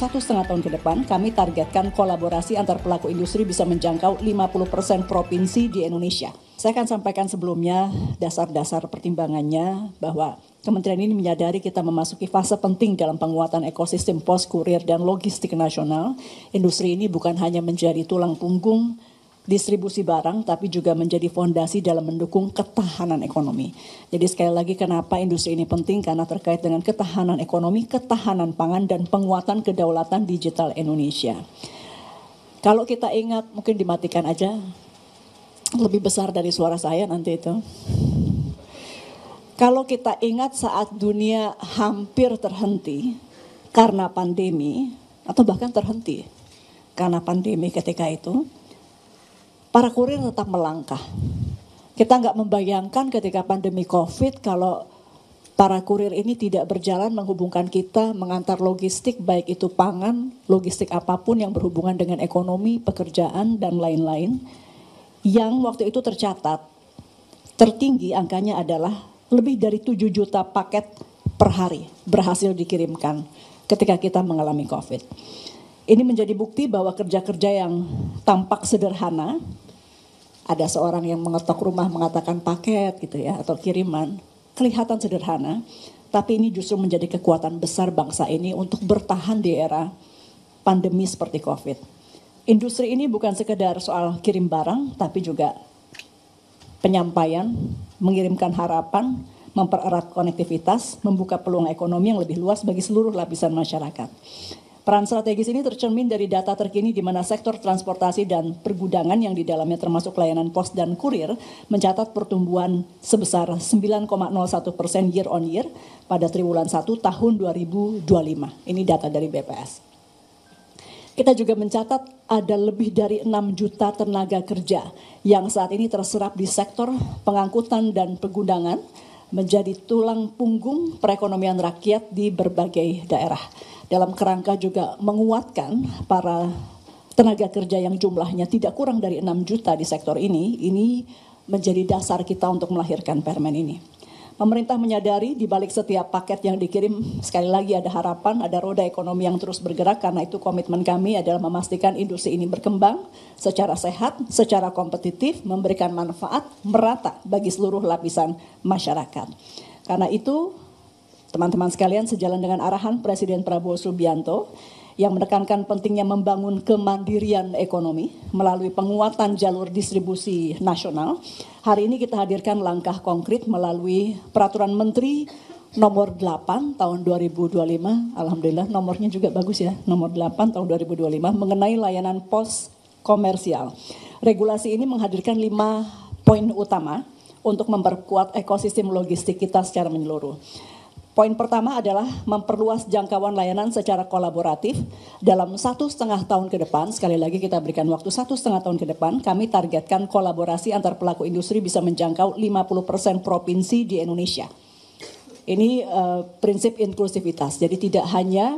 1,5 tahun ke depan, kami targetkan kolaborasi antar pelaku industri bisa menjangkau 50% provinsi di Indonesia. Saya akan sampaikan sebelumnya dasar-dasar pertimbangannya bahwa Kementerian ini menyadari kita memasuki fase penting dalam penguatan ekosistem pos, kurir, dan logistik nasional. Industri ini bukan hanya menjadi tulang punggung distribusi barang, tapi juga menjadi fondasi dalam mendukung ketahanan ekonomi. Jadi sekali lagi kenapa industri ini penting, karena terkait dengan ketahanan ekonomi, ketahanan pangan, dan penguatan kedaulatan digital Indonesia. Kalau kita ingat, mungkin dimatikan aja, lebih besar dari suara saya nanti itu. Kalau kita ingat saat dunia hampir terhenti karena pandemi, atau bahkan terhenti karena pandemi ketika itu, para kurir tetap melangkah. Kita nggak membayangkan ketika pandemi COVID kalau para kurir ini tidak berjalan menghubungkan kita, mengantar logistik, baik itu pangan, logistik apapun yang berhubungan dengan ekonomi, pekerjaan, dan lain-lain. Yang waktu itu tercatat, tertinggi angkanya adalah lebih dari 7 juta paket per hari berhasil dikirimkan ketika kita mengalami COVID. Ini menjadi bukti bahwa kerja-kerja yang tampak sederhana, ada seorang yang mengetok rumah mengatakan paket gitu ya, atau kiriman, kelihatan sederhana, tapi ini justru menjadi kekuatan besar bangsa ini untuk bertahan di era pandemi seperti COVID. Industri ini bukan sekedar soal kirim barang, tapi juga penyampaian, mengirimkan harapan, mempererat konektivitas, membuka peluang ekonomi yang lebih luas bagi seluruh lapisan masyarakat. Peran strategis ini tercermin dari data terkini di mana sektor transportasi dan pergudangan yang di dalamnya termasuk layanan pos dan kurir mencatat pertumbuhan sebesar 9,01% year on year pada triwulan 1 tahun 2025. Ini data dari BPS. Kita juga mencatat ada lebih dari 6 juta tenaga kerja yang saat ini terserap di sektor pengangkutan dan pergudangan menjadi tulang punggung perekonomian rakyat di berbagai daerah. Dalam kerangka juga menguatkan para tenaga kerja yang jumlahnya tidak kurang dari 6 juta di sektor ini menjadi dasar kita untuk melahirkan Permen ini. Pemerintah menyadari di balik setiap paket yang dikirim, sekali lagi ada harapan, ada roda ekonomi yang terus bergerak, karena itu komitmen kami adalah memastikan industri ini berkembang secara sehat, secara kompetitif, memberikan manfaat merata bagi seluruh lapisan masyarakat. Karena itu, teman-teman sekalian, sejalan dengan arahan Presiden Prabowo Subianto yang menekankan pentingnya membangun kemandirian ekonomi melalui penguatan jalur distribusi nasional, hari ini kita hadirkan langkah konkret melalui Peraturan Menteri nomor 8 tahun 2025, alhamdulillah nomornya juga bagus ya, nomor 8 tahun 2025 mengenai layanan pos komersial. Regulasi ini menghadirkan 5 poin utama untuk memperkuat ekosistem logistik kita secara menyeluruh. Poin pertama adalah memperluas jangkauan layanan secara kolaboratif dalam 1,5 tahun ke depan. Sekali lagi kita berikan waktu 1,5 tahun ke depan. Kami targetkan kolaborasi antar pelaku industri bisa menjangkau 50% provinsi di Indonesia. Ini prinsip inklusivitas. Jadi tidak hanya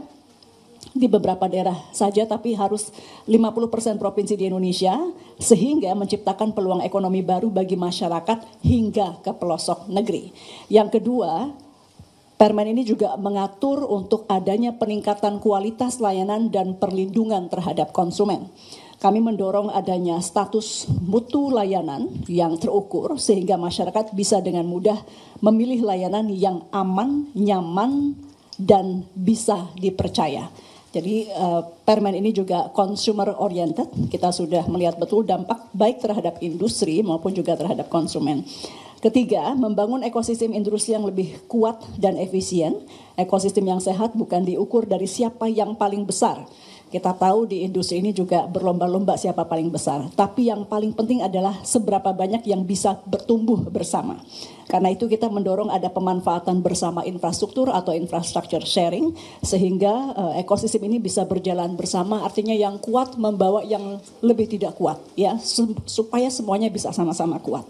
di beberapa daerah saja, tapi harus 50% provinsi di Indonesia, sehingga menciptakan peluang ekonomi baru bagi masyarakat hingga ke pelosok negeri. Yang kedua, Permen ini juga mengatur untuk adanya peningkatan kualitas layanan dan perlindungan terhadap konsumen. Kami mendorong adanya status mutu layanan yang terukur sehingga masyarakat bisa dengan mudah memilih layanan yang aman, nyaman, dan bisa dipercaya. Jadi Permen ini juga consumer oriented, kita sudah melihat betul dampak baik terhadap industri maupun juga terhadap konsumen. Ketiga, membangun ekosistem industri yang lebih kuat dan efisien. Ekosistem yang sehat bukan diukur dari siapa yang paling besar. Kita tahu di industri ini juga berlomba-lomba siapa paling besar. Tapi yang paling penting adalah seberapa banyak yang bisa bertumbuh bersama. Karena itu kita mendorong ada pemanfaatan bersama infrastruktur atau infrastructure sharing. Sehingga ekosistem ini bisa berjalan bersama, artinya yang kuat membawa yang lebih tidak kuat. Ya, supaya semuanya bisa sama-sama kuat.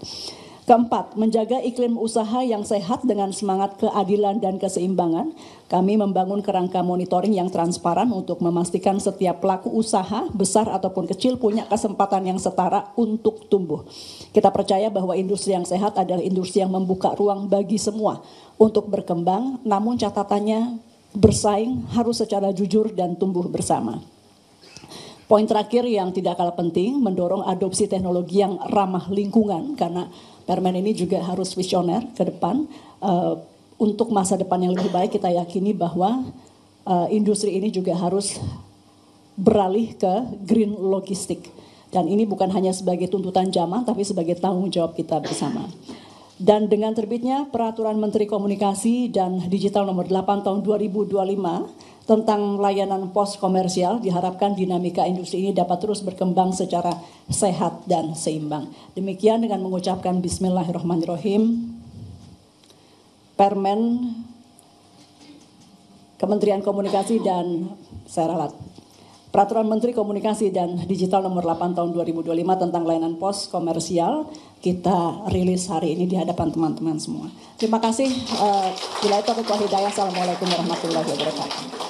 Keempat, menjaga iklim usaha yang sehat dengan semangat keadilan dan keseimbangan. Kami membangun kerangka monitoring yang transparan untuk memastikan setiap pelaku usaha, besar ataupun kecil, punya kesempatan yang setara untuk tumbuh. Kita percaya bahwa industri yang sehat adalah industri yang membuka ruang bagi semua untuk berkembang, namun catatannya bersaing harus secara jujur dan tumbuh bersama. Poin terakhir yang tidak kalah penting, mendorong adopsi teknologi yang ramah lingkungan, karena Permen ini juga harus visioner ke depan. Untuk masa depan yang lebih baik, kita yakini bahwa industri ini juga harus beralih ke green logistik. Dan ini bukan hanya sebagai tuntutan zaman, tapi sebagai tanggung jawab kita bersama. Dan dengan terbitnya Peraturan Menteri Komunikasi dan Digital Nomor 8 Tahun 2025 tentang layanan pos komersial, diharapkan dinamika industri ini dapat terus berkembang secara sehat dan seimbang. Demikian dengan mengucapkan Bismillahirrahmanirrahim, Permen Kementerian Komunikasi dan saya ralat. Peraturan Menteri Komunikasi dan Digital Nomor 8 Tahun 2025 tentang layanan pos komersial kita rilis hari ini di hadapan teman-teman semua. Terima kasih. Bila itu aku Hidayah. Assalamualaikum warahmatullahi wabarakatuh.